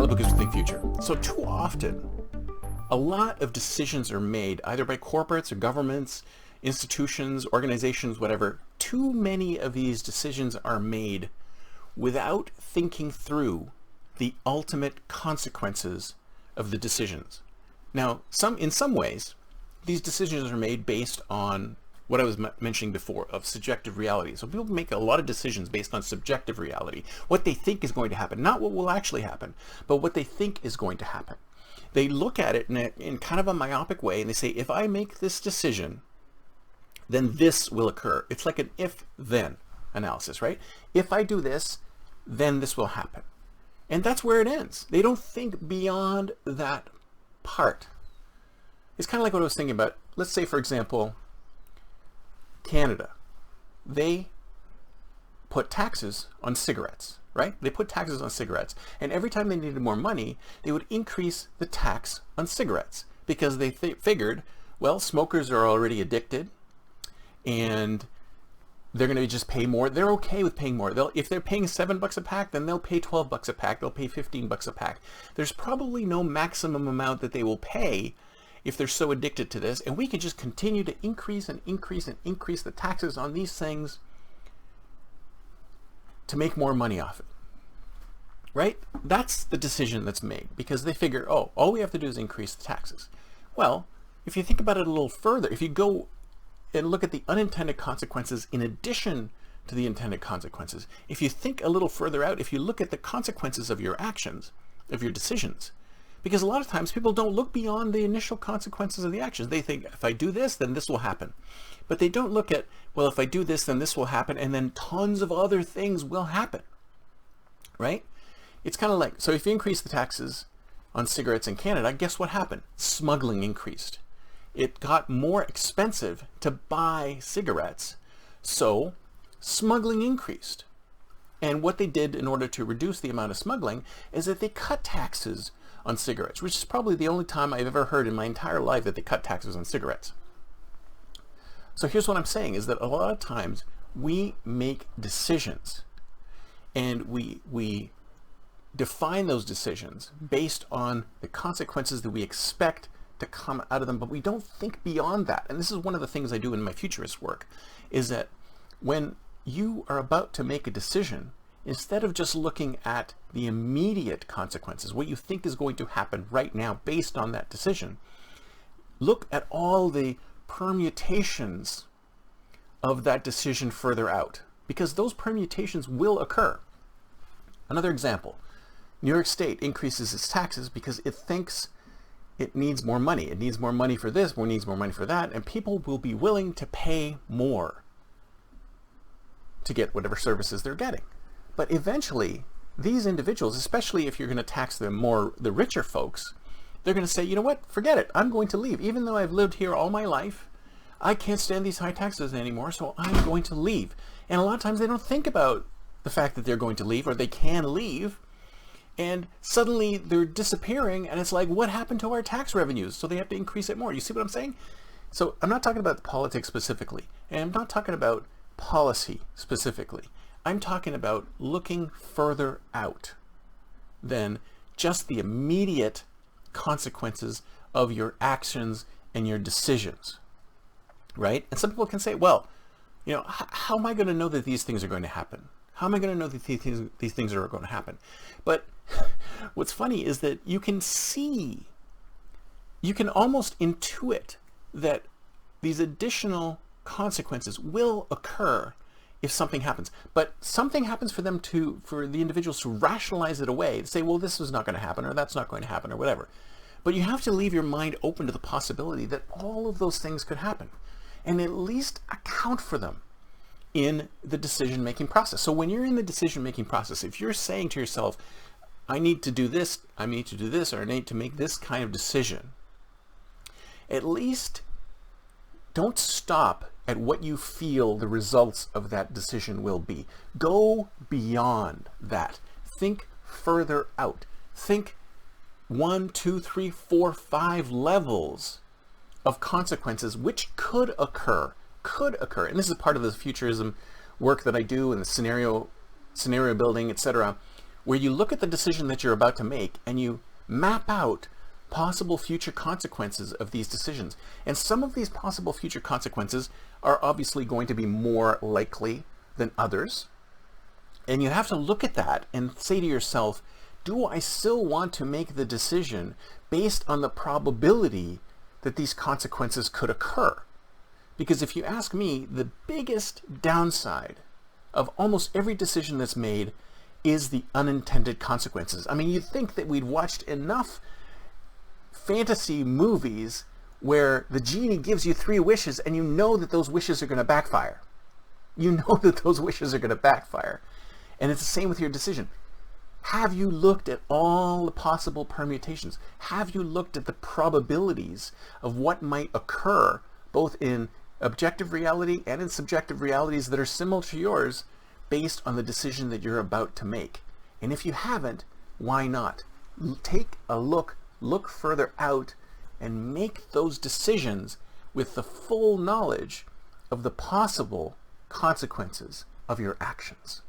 Calabookas Think Future. So too often, a lot of decisions are made either by corporates or governments, institutions, organizations, whatever. Too many of these decisions are made without thinking through the ultimate consequences of the decisions. Now, in some ways, these decisions are made based on what I was mentioning before of subjective reality. So people make a lot of decisions based on subjective reality, what they think is going to happen, not what will actually happen, but what they think is going to happen. They look at it in kind of a myopic way and they say, if I make this decision, then this will occur. It's like an if-then analysis, right? If I do this, then this will happen. And that's where it ends. They don't think beyond that part. It's kind of like what I was thinking about. Let's say, for example, Canada. They put taxes on cigarettes, right? They put taxes on cigarettes. And every time they needed more money, they would increase the tax on cigarettes because they figured, well, smokers are already addicted and they're going to just pay more. They're okay with paying more. If they're paying $7 a pack, then they'll pay $12 a pack. They'll pay $15 a pack. There's probably no maximum amount that they will pay if they're so addicted to this, and we can just continue to increase and increase and increase the taxes on these things to make more money off it, right? That's the decision that's made because they figure, oh, all we have to do is increase the taxes. Well, if you think about it a little further, if you go and look at the unintended consequences in addition to the intended consequences, if you think a little further out, if you look at the consequences of your actions, of your decisions, because a lot of times people don't look beyond the initial consequences of the actions. They think, if I do this, then this will happen. But they don't look at, well, if I do this, then this will happen, and then tons of other things will happen, right? It's kind of like, so if you increase the taxes on cigarettes in Canada, guess what happened? Smuggling increased. It got more expensive to buy cigarettes, so smuggling increased. And what they did in order to reduce the amount of smuggling is that they cut taxes on cigarettes, which is probably the only time I've ever heard in my entire life that they cut taxes on cigarettes. So here's what I'm saying is that a lot of times we make decisions and we define those decisions based on the consequences that we expect to come out of them, but we don't think beyond that. And this is one of the things I do in my futurist work, is that when you are about to make a decision, instead of just looking at the immediate consequences, what you think is going to happen right now based on that decision, look at all the permutations of that decision further out, because those permutations will occur. Another example, New York State increases its taxes because it thinks it needs more money. It needs more money for this, needs more money for that, and people will be willing to pay more to get whatever services they're getting. But eventually, these individuals, especially if you're going to tax the richer folks, they're going to say, you know what, forget it. I'm going to leave. Even though I've lived here all my life, I can't stand these high taxes anymore, so I'm going to leave. And a lot of times they don't think about the fact that they're going to leave or they can leave. And suddenly they're disappearing and it's like, what happened to our tax revenues? So they have to increase it more. You see what I'm saying? So I'm not talking about politics specifically, and I'm not talking about policy specifically. I'm talking about looking further out than just the immediate consequences of your actions and your decisions, right? And some people can say, well, you know, how am I going to know that these things are going to happen? How am I going to know that these things are going to happen? But what's funny is that you can almost intuit that these additional consequences will occur if something happens. But something happens for the individuals to rationalize it away, to say, well, this is not going to happen, or that's not going to happen, or whatever. But you have to leave your mind open to the possibility that all of those things could happen, and at least account for them in the decision-making process. So when you're in the decision-making process, if you're saying to yourself, I need to do this, I need to do this, or I need to make this kind of decision, at least don't stop at what you feel the results of that decision will be. Go beyond that. Think further out. Think 1, 2, 3, 4, 5 levels of consequences which could occur. And this is part of the futurism work that I do and the scenario building, etc., where you look at the decision that you're about to make and you map out possible future consequences of these decisions. And some of these possible future consequences are obviously going to be more likely than others. And you have to look at that and say to yourself, do I still want to make the decision based on the probability that these consequences could occur? Because if you ask me, the biggest downside of almost every decision that's made is the unintended consequences. I mean, you'd think that we'd watched enough fantasy movies where the genie gives you 3 wishes and you know that those wishes are going to backfire. You know that those wishes are going to backfire. And it's the same with your decision. Have you looked at all the possible permutations? Have you looked at the probabilities of what might occur, both in objective reality and in subjective realities that are similar to yours, based on the decision that you're about to make? And if you haven't, why not? Take a look further out, and make those decisions with the full knowledge of the possible consequences of your actions.